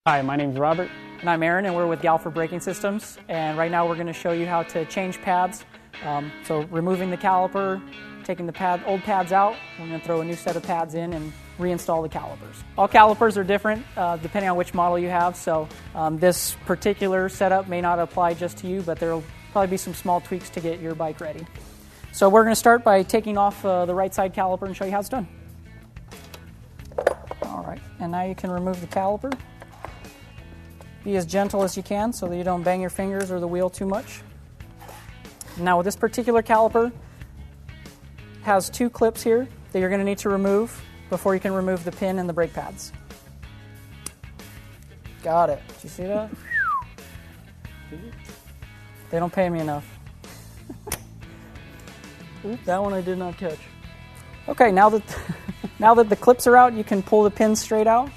Hi, my name is Robert. And I'm Aaron, and we're with Galfer Braking Systems. And right now we're going to show you how to change pads. So removing the caliper, taking the old pads out, we're going to throw a new set of pads in and reinstall the calipers. All calipers are different depending on which model you have, so this particular setup may not apply just to you, but there will probably be some small tweaks to get your bike ready. So we're going to start by taking off the right side caliper and show you how it's done. All right, and now you can remove the caliper. Be as gentle as you can so that you don't bang your fingers or the wheel too much. Now this particular caliper has two clips here that you're going to need to remove before you can remove the pin and the brake pads. Got it. Did you see that? They don't pay me enough. Oops, that one I did not catch. Okay, now that the clips are out, you can pull the pins straight out.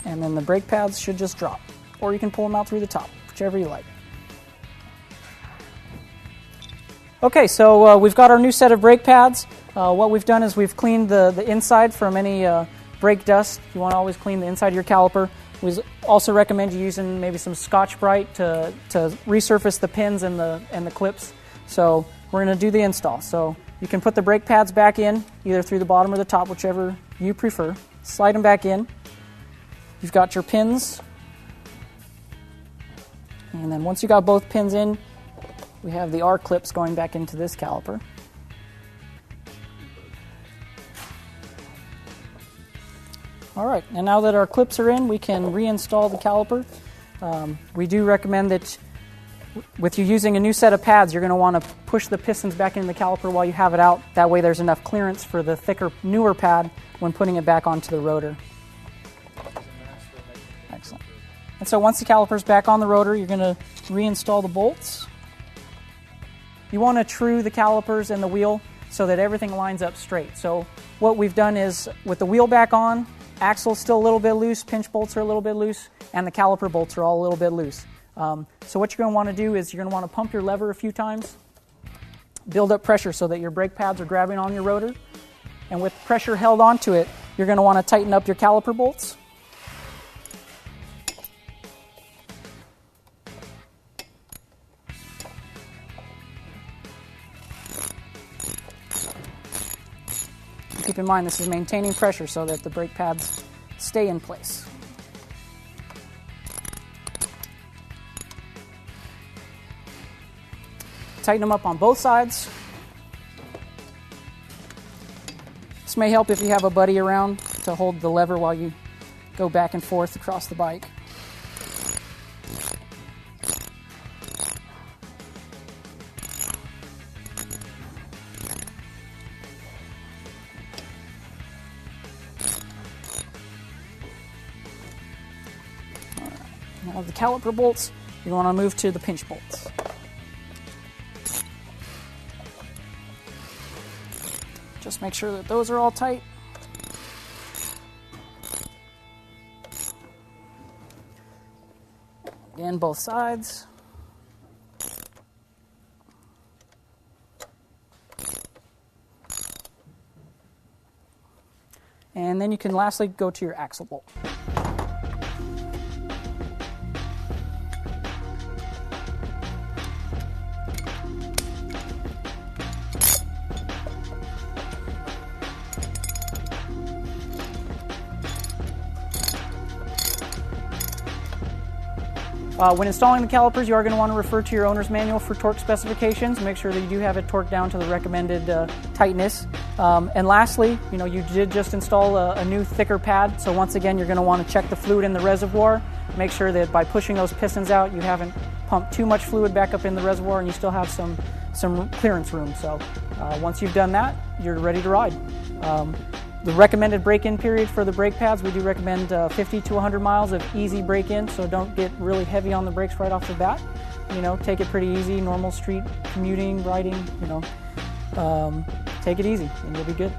And then the brake pads should just drop. Or you can pull them out through the top, whichever you like. Okay, so we've got our new set of brake pads. What we've done is we've cleaned the inside from any brake dust. You want to always clean the inside of your caliper. We also recommend you using maybe some Scotch-Brite to resurface the pins and the clips. So we're going to do the install. So you can put the brake pads back in, either through the bottom or the top, whichever you prefer. Slide them back in. You've got your pins, and then once you got both pins in, we have the R clips going back into this caliper. All right, and now that our clips are in, we can reinstall the caliper. We do recommend that with you using a new set of pads, you're going to want to push the pistons back into the caliper while you have it out. That way there's enough clearance for the thicker, newer pad when putting it back onto the rotor. Excellent. And so once the caliper's back on the rotor, you're going to reinstall the bolts. You want to true the calipers and the wheel so that everything lines up straight. So what we've done is, with the wheel back on, axle's still a little bit loose, pinch bolts are a little bit loose, and the caliper bolts are all a little bit loose. So what you're going to want to do is you're going to want to pump your lever a few times, build up pressure so that your brake pads are grabbing on your rotor, and with pressure held onto it, you're going to want to tighten up your caliper bolts. Keep in mind this is maintaining pressure so that the brake pads stay in place. Tighten them up on both sides. This may help if you have a buddy around to hold the lever while you go back and forth across the bike. Now the caliper bolts, you want to move to the pinch bolts. Just make sure that those are all tight. Again, both sides. And then you can lastly go to your axle bolt. When installing the calipers, you are going to want to refer to your owner's manual for torque specifications. Make sure that you do have it torqued down to the recommended tightness. And lastly, you did just install a new thicker pad, so once again you're going to want to check the fluid in the reservoir. Make sure that by pushing those pistons out, you haven't pumped too much fluid back up in the reservoir and you still have some clearance room. So once you've done that, you're ready to ride. The recommended break-in period for the brake pads, we do recommend 50 to 100 miles of easy break-in, so don't get really heavy on the brakes right off the bat. Take it pretty easy, normal street commuting, riding, take it easy and you'll be good.